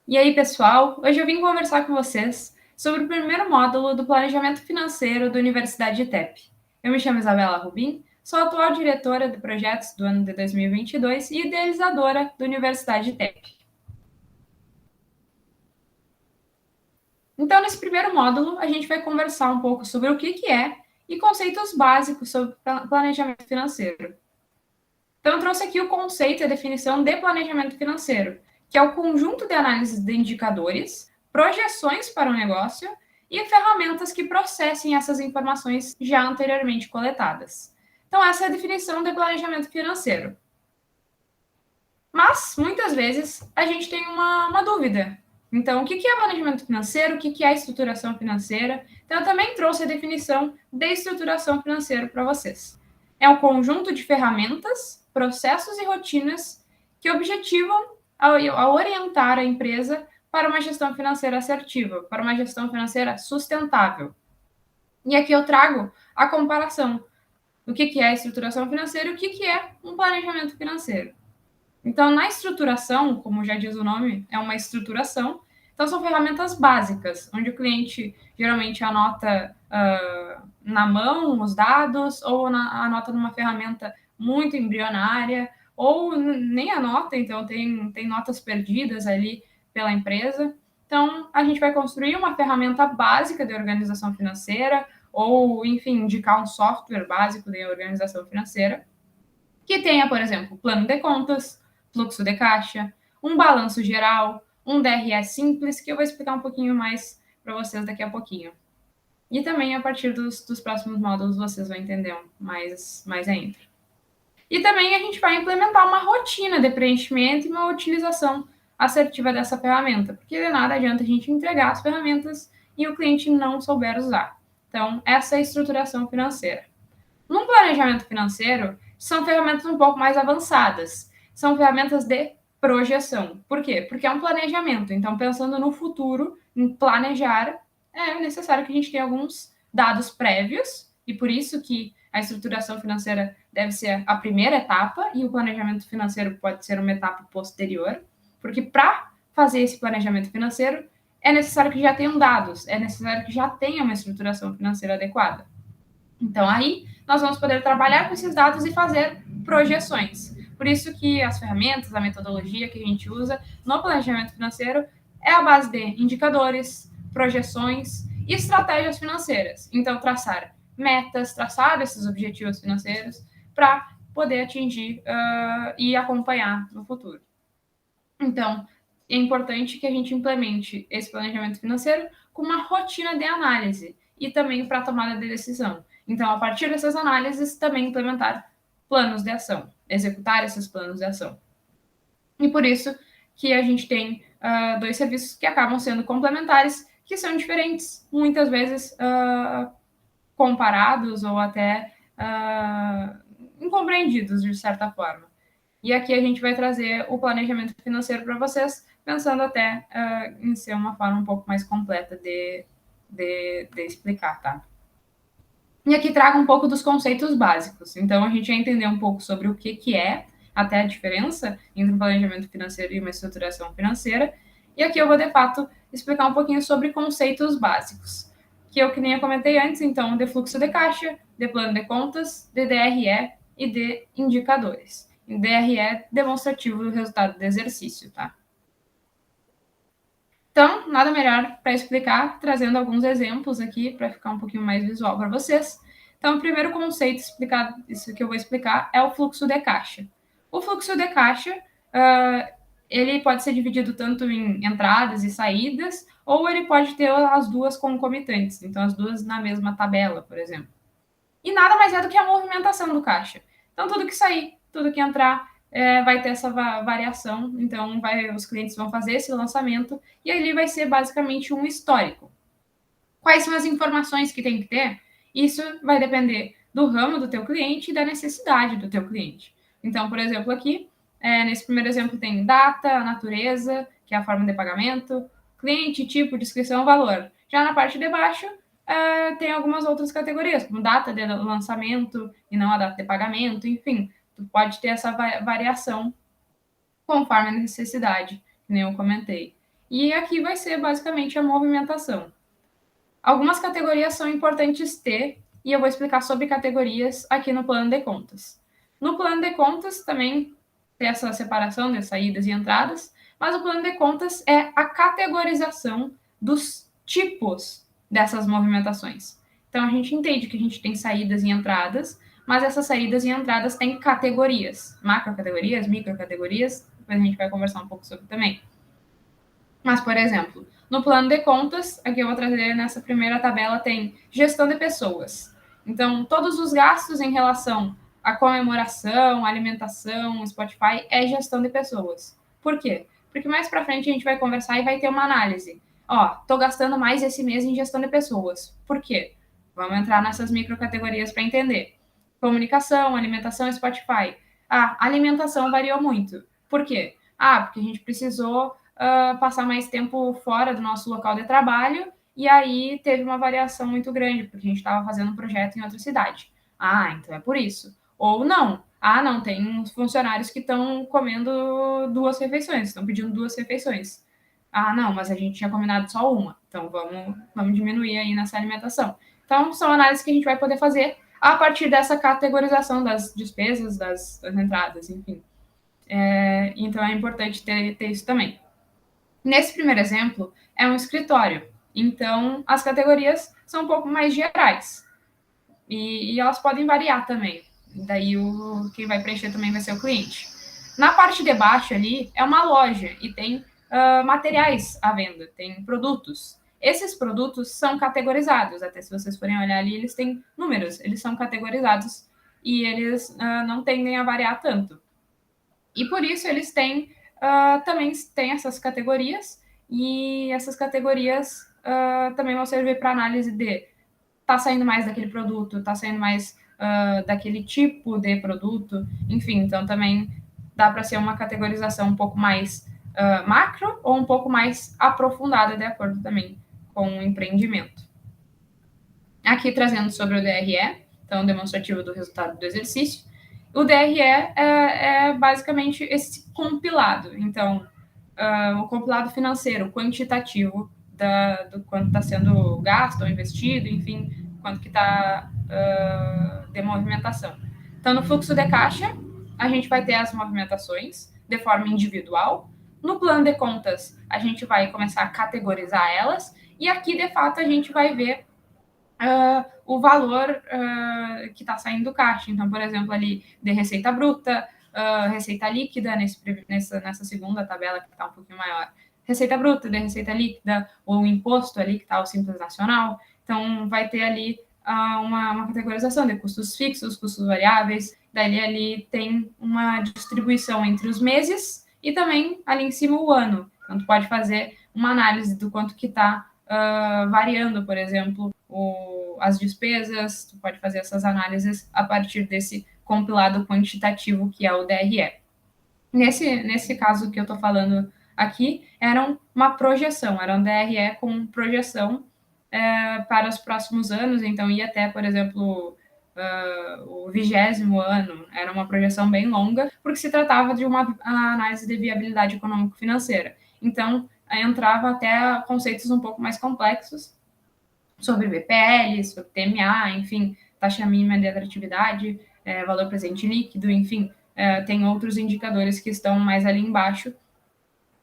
E aí, pessoal? Hoje eu vim conversar com vocês sobre o primeiro módulo do Planejamento Financeiro da Universidade ITEP. Eu me chamo Isabela Rubim, sou a atual diretora de projetos do ano de 2022 e idealizadora da Universidade ITEP. Então, nesse primeiro módulo, a gente vai conversar um pouco sobre o que é e conceitos básicos sobre planejamento financeiro. Então, eu trouxe aqui o conceito e a definição de planejamento financeiro, que é o conjunto de análises de indicadores, projeções para o negócio e ferramentas que processem essas informações já anteriormente coletadas. Então, essa é a definição de planejamento financeiro. Mas, muitas vezes, a gente tem uma dúvida. Então, o que é planejamento financeiro? O que é estruturação financeira? Então, eu também trouxe a definição de estruturação financeira para vocês. É um conjunto de ferramentas, processos e rotinas que objetivam a orientar a empresa para uma gestão financeira assertiva, para uma gestão financeira sustentável. E aqui eu trago a comparação do que é a estruturação financeira e o que é um planejamento financeiro. Então, na estruturação, como já diz o nome, é uma estruturação. Então, são ferramentas básicas, onde o cliente geralmente anota na mão os dados, ou anota numa ferramenta muito embrionária, ou nem anota, então tem notas perdidas ali pela empresa. Então, a gente vai construir uma ferramenta básica de organização financeira, ou, enfim, indicar um software básico de organização financeira, que tenha, por exemplo, plano de contas, fluxo de caixa, um balanço geral, um DRE simples, que eu vou explicar um pouquinho mais para vocês daqui a pouquinho. E também, a partir dos próximos módulos, vocês vão entender mais ainda. E também a gente vai implementar uma rotina de preenchimento e uma utilização assertiva dessa ferramenta, porque de nada adianta a gente entregar as ferramentas e o cliente não souber usar. Então, essa é a estruturação financeira. Num planejamento financeiro, são ferramentas um pouco mais avançadas. São ferramentas de projeção. Por quê? Porque é um planejamento. Então, pensando no futuro, em planejar, é necessário que a gente tenha alguns dados prévios, e por isso que a estruturação financeira deve ser a primeira etapa e o planejamento financeiro pode ser uma etapa posterior, porque para fazer esse planejamento financeiro é necessário que já tenham dados, é necessário que já tenha uma estruturação financeira adequada. Então, aí nós vamos poder trabalhar com esses dados e fazer projeções. Por isso que as ferramentas, a metodologia que a gente usa no planejamento financeiro é a base de indicadores, projeções e estratégias financeiras. Então, traçar metas, traçar esses objetivos financeiros para poder atingir e acompanhar no futuro. Então, é importante que a gente implemente esse planejamento financeiro com uma rotina de análise e também para a tomada de decisão. Então, a partir dessas análises, também implementar planos de ação, executar esses planos de ação. E por isso que a gente tem dois serviços que acabam sendo complementares, que são diferentes, muitas vezes comparados ou até incompreendidos, de certa forma. E aqui a gente vai trazer o planejamento financeiro para vocês, pensando até em ser uma forma um pouco mais completa de explicar, tá? E aqui trago um pouco dos conceitos básicos. Então, a gente vai entender um pouco sobre o que é, até a diferença entre um planejamento financeiro e uma estruturação financeira. E aqui eu vou, de fato, explicar um pouquinho sobre conceitos básicos, que eu, que nem eu comentei antes, então, de fluxo de caixa, de plano de contas, de DRE e de indicadores. Em DRE, demonstrativo do resultado do exercício, tá? Então, nada melhor para explicar, trazendo alguns exemplos aqui para ficar um pouquinho mais visual para vocês. Então, o primeiro conceito explicado, isso que eu vou explicar, é o fluxo de caixa. O fluxo de caixa, ele pode ser dividido tanto em entradas e saídas, ou ele pode ter as duas concomitantes, então as duas na mesma tabela, por exemplo. E nada mais é do que a movimentação do caixa. Então, tudo que sair, tudo que entrar, vai ter essa variação. Então, os clientes vão fazer esse lançamento e ali vai ser basicamente um histórico. Quais são as informações que tem que ter? Isso vai depender do ramo do teu cliente e da necessidade do teu cliente. Então, por exemplo, aqui, nesse primeiro exemplo tem data, natureza, que é a forma de pagamento, cliente, tipo, descrição, valor. Já na parte de baixo, tem algumas outras categorias, como data de lançamento e não a data de pagamento, enfim, tu pode ter essa variação conforme a necessidade, que nem eu comentei. E aqui vai ser basicamente a movimentação. Algumas categorias são importantes ter, e eu vou explicar sobre categorias aqui no plano de contas. No plano de contas também tem essa separação de saídas e entradas, mas o plano de contas é a categorização dos tipos dessas movimentações. Então a gente entende que a gente tem saídas e entradas, mas essas saídas e entradas têm categorias, macrocategorias, microcategorias, depois a gente vai conversar um pouco sobre também. Mas, por exemplo, no plano de contas, aqui eu vou trazer nessa primeira tabela, tem gestão de pessoas. Então, todos os gastos em relação à comemoração, alimentação, Spotify, é gestão de pessoas. Por quê? Porque mais para frente a gente vai conversar e vai ter uma análise. Ó, tô gastando mais esse mês em gestão de pessoas. Por quê? Vamos entrar nessas microcategorias para entender. Comunicação, alimentação, Spotify. Ah, alimentação variou muito. Por quê? Ah, porque a gente precisou passar mais tempo fora do nosso local de trabalho, e aí teve uma variação muito grande, porque a gente estava fazendo um projeto em outra cidade. Ah, então é por isso. Ou não. Ah, não, tem uns funcionários que estão comendo 2 refeições, estão pedindo 2 refeições. Ah, não, mas a gente tinha combinado só uma, então vamos diminuir aí nessa alimentação. Então, são análises que a gente vai poder fazer a partir dessa categorização das despesas, das entradas, enfim. Então, é importante ter isso também. Nesse primeiro exemplo, é um escritório. Então, as categorias são um pouco mais gerais. E elas podem variar também. Daí, quem vai preencher também vai ser o cliente. Na parte de baixo ali, é uma loja e tem materiais à venda, tem produtos. Esses produtos são categorizados. Até se vocês forem olhar ali, eles têm números. Eles são categorizados e eles não tendem a variar tanto. E por isso eles têm também têm essas categorias, e essas categorias também vão servir para análise de tá saindo mais daquele produto, tá saindo mais daquele tipo de produto, enfim, então também dá para ser uma categorização um pouco mais macro ou um pouco mais aprofundada, de acordo também com o empreendimento. Aqui trazendo sobre o DRE, então demonstrativo do resultado do exercício. O DRE é basicamente esse compilado. Então, o compilado financeiro, quantitativo do quanto está sendo gasto ou investido, enfim, quanto que está de movimentação. Então, no fluxo de caixa, a gente vai ter as movimentações de forma individual. No plano de contas, a gente vai começar a categorizar elas. E aqui, de fato, a gente vai ver o valor que está saindo do caixa. Então, por exemplo, ali de receita bruta, receita líquida, nessa segunda tabela que está um pouquinho maior. Receita bruta, de receita líquida, ou o imposto ali, que está o Simples Nacional. Então, vai ter ali uma categorização de custos fixos, custos variáveis. Daí ali tem uma distribuição entre os meses e também ali em cima o ano. Então, tu pode fazer uma análise do quanto que está variando, por exemplo, as despesas, tu pode fazer essas análises a partir desse compilado quantitativo que é o DRE. Nesse caso que eu estou falando aqui, era uma projeção, era um DRE com projeção para os próximos anos, então ia até, por exemplo, o 20º ano, era uma projeção bem longa, porque se tratava de uma análise de viabilidade econômico-financeira. Então, entrava até conceitos um pouco mais complexos, sobre BPL, sobre TMA, enfim, taxa mínima de atratividade, valor presente líquido, enfim, tem outros indicadores que estão mais ali embaixo,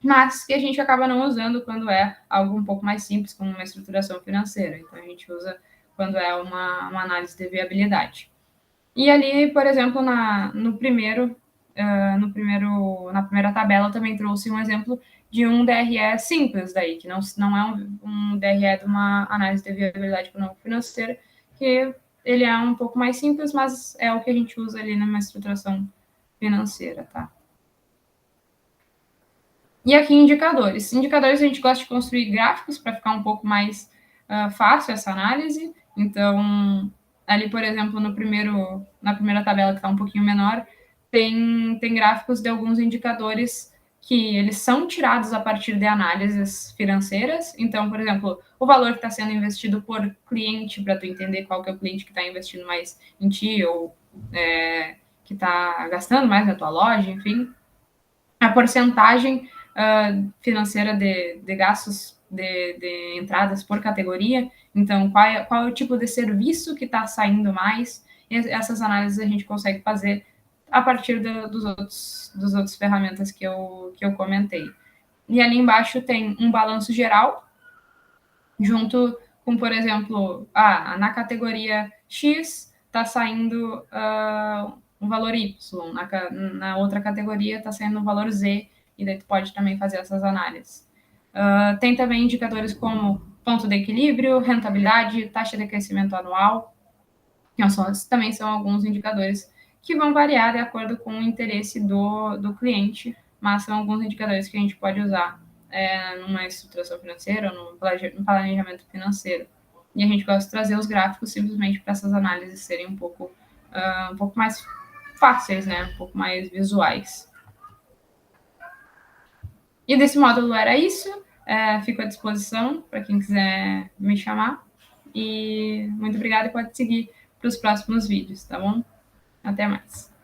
mas que a gente acaba não usando quando é algo um pouco mais simples, como uma estruturação financeira. Então, a gente usa quando é uma análise de viabilidade. E ali, por exemplo, na primeira tabela, também trouxe um exemplo de um DRE simples daí, que não é um DRE de uma análise de viabilidade econômico-financeira, que ele é um pouco mais simples, mas é o que a gente usa ali numa estruturação financeira, tá? E aqui indicadores. Indicadores a gente gosta de construir gráficos para ficar um pouco mais fácil essa análise. Então, ali, por exemplo, na primeira tabela, que está um pouquinho menor, tem gráficos de alguns indicadores que eles são tirados a partir de análises financeiras. Então, por exemplo, o valor que está sendo investido por cliente, para tu entender qual que é o cliente que está investindo mais em ti ou que está gastando mais na tua loja, enfim. A porcentagem financeira de gastos de entradas por categoria. Então, qual é o tipo de serviço que está saindo mais? E essas análises a gente consegue fazer a partir dos outros ferramentas que eu comentei. E ali embaixo tem um balanço geral, junto com, por exemplo, na categoria X está saindo um valor Y, na outra categoria está saindo um valor Z, e daí tu pode também fazer essas análises. Tem também indicadores como ponto de equilíbrio, rentabilidade, taxa de crescimento anual, que também são alguns indicadores que vão variar de acordo com o interesse do cliente, mas são alguns indicadores que a gente pode usar numa estruturação financeira ou num planejamento financeiro. E a gente gosta de trazer os gráficos simplesmente para essas análises serem um pouco mais fáceis, né? Um pouco mais visuais. E desse módulo era isso. Fico à disposição para quem quiser me chamar. E muito obrigada e pode seguir para os próximos vídeos, tá bom? Até mais.